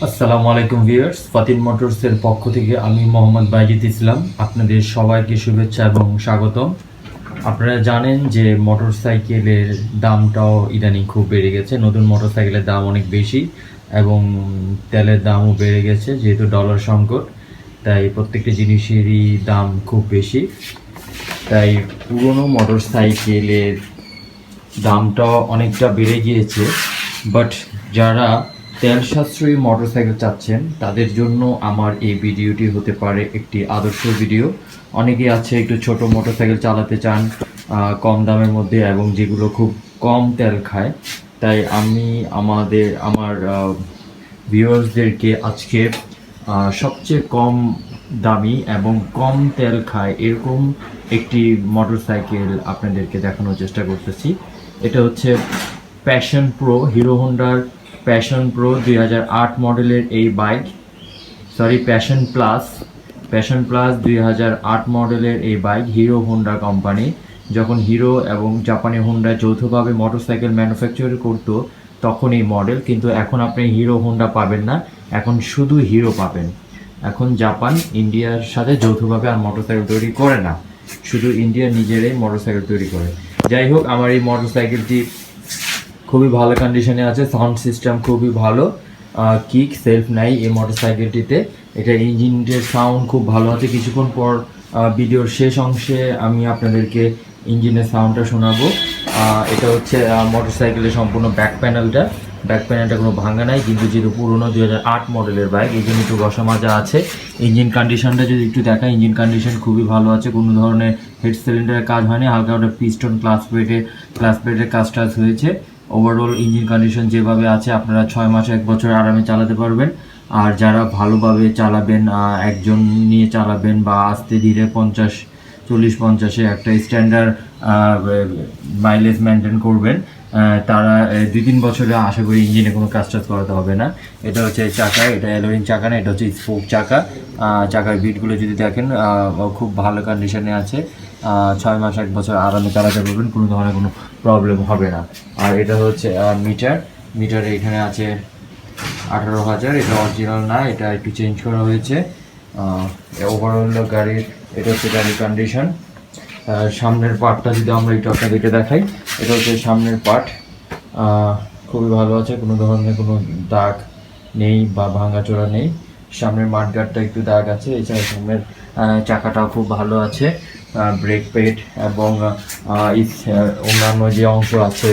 আসসালামু আলাইকুম ভিউয়ার্স, ফাতিন মোটরসের পক্ষ থেকে আমি মোহাম্মদ বাইজিদ ইসলাম আপনাদের সবাইকে শুভেচ্ছা এবং স্বাগতম। আপনারা জানেন যে মোটরসাইকেলের দামটাও ইদানিং খুব বেড়ে গেছে। নতুন মোটরসাইকেলের দাম অনেক বেশি এবং তেলের দামও বেড়ে গেছে, যেহেতু ডলার সংকট, তাই প্রত্যেকটা জিনিসেরই দাম খুব বেশি। তাই পুরনো মোটরসাইকেলের দামটাও অনেকটা বেড়ে গিয়েছে। বাট যারা তেল সাশ্রয়ী মোটরসাইকেল চাচ্ছেন তাদের জন্য আমার এই ভিডিওটি হতে পারে একটি আদর্শ ভিডিও। অনেকেই আছে একটু ছোট মোটরসাইকেল চালাতে চান কম দামের মধ্যে এবং যেগুলো খুব কম তেল খায়। তাই আমি আমার ভিউয়ার্সদেরকে আজকে সবচেয়ে কম দামি এবং কম তেল খায় এরকম একটি মোটরসাইকেল আপনাদেরকে দেখানোর চেষ্টা করতেছি। এটা হচ্ছে প্যাশন প্রো, হিরো হোন্ডার প্যাশন প্রো 2008 মডেলের এই বাইক। প্যাশন প্লাস 2008 মডেলের এই বাইক হিরো হোন্ডা কোম্পানি যখন হিরো এবং জাপানি হোন্ডা যৌথভাবে মোটরসাইকেল ম্যানুফ্যাকচার করতো তখন এই মডেল, কিন্তু এখন আপনি হিরো হোন্ডা পাবেন না, এখন শুধু হিরো পাবেন। এখন জাপান ইন্ডিয়ার সাথে যৌথভাবে আর মোটরসাইকেল তৈরি করে না, শুধু ইন্ডিয়া নিজেরাই মোটরসাইকেল তৈরি করে। যাই হোক, আমার এই মোটরসাইকেলটি খুবই ভালো কন্ডিশনে আছে, সাউন্ড সিস্টেম খুবই ভালো, কিক সেলফ নাই এই মোটরসাইকেলটিতে। এটা ইঞ্জিনের সাউন্ড খুব ভালো আছে। কিছুক্ষণ পর ভিডিওর শেষ অংশে আমি আপনাদেরকে ইঞ্জিনের সাউন্ডটা শোনাবো। এটা হচ্ছে মোটরসাইকেলের সম্পূর্ণ ব্যাক প্যানেলটা কোনো ভাঙা নাই, কিন্তু যেহেতু পুরোনো 2008 মডেলের বাইক এই জন্য একটু ঘষা মাজা আছে। ইঞ্জিন কন্ডিশনটা যদি একটু দেখা, ইঞ্জিন কন্ডিশন খুবই ভালো আছে, কোনো ধরনের হেড সিলিন্ডারের কাজ হয়নি, হালকা একটা পিস্টন ক্লাস প্লেটের কাজ হয়েছে। ওভারঅল ইঞ্জিন কন্ডিশন যেভাবে আছে আপনারা 6 মাস 1 বছর আরামে চালাতে পারবেন। আর যারা ভালোভাবে চালাবেন, একজন নিয়ে চালাবেন বা আস্তে ধীরে 40-50-50-এ একটা স্ট্যান্ডার্ড মাইলেজ মেনটেন করবেন, তারা 2-3 বছরে আশা করি ইঞ্জিনে কোনো কাজ করাতে হবে না। এটা হচ্ছে চাকা, এটা অ্যালোরিং চাকা না, এটা হচ্ছে স্পোক চাকা। চাকার বিটগুলো যদি দেখেন খুব ভালো কন্ডিশনে আছে। 6 মাস 1 বছর আরামে চালাতে পারবেন, কোনো ধরনের কোনো প্রবলেম হবে না। আর এটা হচ্ছে মিটার এখানে আছে 18,000, এটা অরিজিনাল না, এটা একটু চেঞ্জ করা হয়েছে। ওভারঅল এটা হচ্ছে গাড়ির কন্ডিশন। সামনের পার্টটা যদি আমরা একটু আপনাদেরকে দেখাই, এটা হচ্ছে সামনের পার্ট, খুবই ভালো আছে, কোনো ধরনের কোনো দাগ নেই বা ভাঙাচোরা নেই। সামনের মাঠগার্ডটা একটু দাগ আছে, এছাড়া সামনের চাকাটাও খুব ভালো আছে। ব্রেক প্যাড এবং অন্যান্য যে অংশ আছে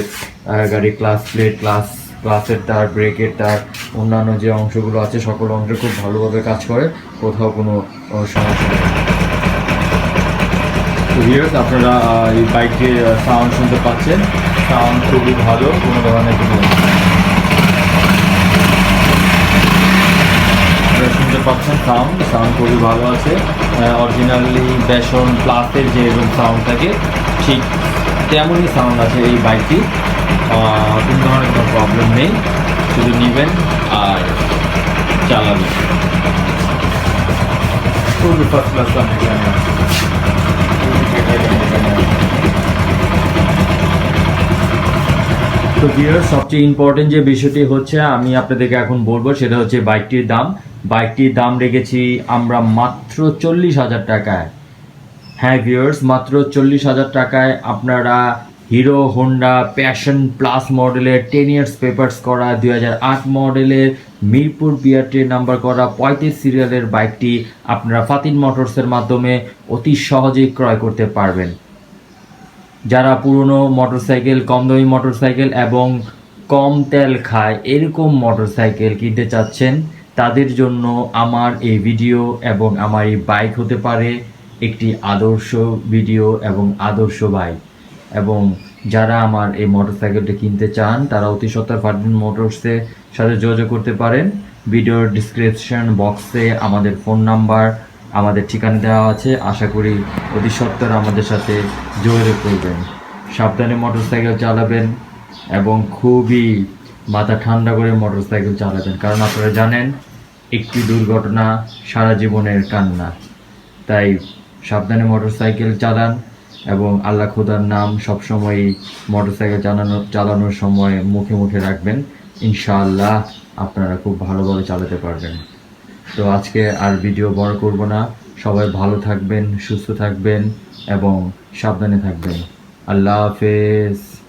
গাড়ির ক্লাসের তার, ব্রেকের তার, অন্যান্য যে অংশগুলো আছে সকল অংশ খুব ভালোভাবে কাজ করে, কোথাও কোনো সমস্যা নেই। আপনারা এই বাইকের সাউন্ড শুনতে পাচ্ছেন, সাউন্ড খুবই ভালো, কোনো ধরনের কোনো শুনতে পাচ্ছেন, সাউন্ড খুবই ভালো আছে। অরিজিনালি প্যাশন প্লাসের যে এরকম সাউন্ড থাকে ঠিক তেমনই সাউন্ড আছে এই বাইকটি। কোনো ধরনের কোনো প্রবলেম নেই, শুধু নেবেন আর চালাবেন। খুবই ফার্স্ট ক্লাস কন্ডিশনে আছে। তো ভিউয়ার্স, সবচেয়ে ইম্পর্টেন্ট যে বিষয়টি হচ্ছে আমি আপনাদেরকে এখন বলবো, সেটা হচ্ছে বাইকটির দাম রেখেছি আমরা মাত্র 40,000 টাকায়। হ্যাঁ ভিউয়ার্স, মাত্র 40,000 টাকায় আপনারা হিরো হোন্ডা প্যাশন প্লাস মডেলের 10 ইয়ার্স পেপারস করা 2008 মডেলের মিরপুর BRTA নাম্বার করা 35 সিরিয়ালের বাইকটি আপনারা ফাতিন মোটরসের মাধ্যমে অতি সহজেই ক্রয় করতে পারবেন। যারা পুরনো মোটরসাইকেল, কম দামি মোটরসাইকেল এবং কম তেল খায় এরকম মোটরসাইকেল কিনতে চাচ্ছেন, তাদের জন্য আমার এই ভিডিও এবং আমার এই বাইক হতে পারে একটি আদর্শ ভিডিও এবং আদর্শ বাইক। এবং যারা আমার এই মোটরসাইকেলটা কিনতে চান তারা অতি সত্বর ফাতিন মোটরসের সাথে যোগাযোগ করতে পারেন। ভিডিওর ডিসক্রিপশন বক্সে আমাদের ফোন নাম্বার, আমাদের ঠিকানা দেওয়া আছে। আশা করি অতি সত্বর আমাদের সাথে যোগাযোগ করবেন। সাবধানে মোটরসাইকেল চালাবেন এবং খুবই মাথা ঠান্ডা করে মোটরসাইকেল চালাবেন, কারণ আপনারা জানেন একটি দুর্ঘটনা সারা জীবনের কান্না। তাই সাবধানে মোটরসাইকেল চালান এবং আল্লাহ খোদার নাম সবসময় মোটরসাইকেল চালানোর সময় মুখে রাখবেন। ইনশাআল্লাহ আপনারা খুব ভালোভাবে চালাতে পারবেন। তো আজকে আর ভিডিও বড় করব না, সবাই ভালো থাকবেন, সুস্থ থাকবেন এবং সাবধানে থাকবেন। আল্লাহ হাফেজ।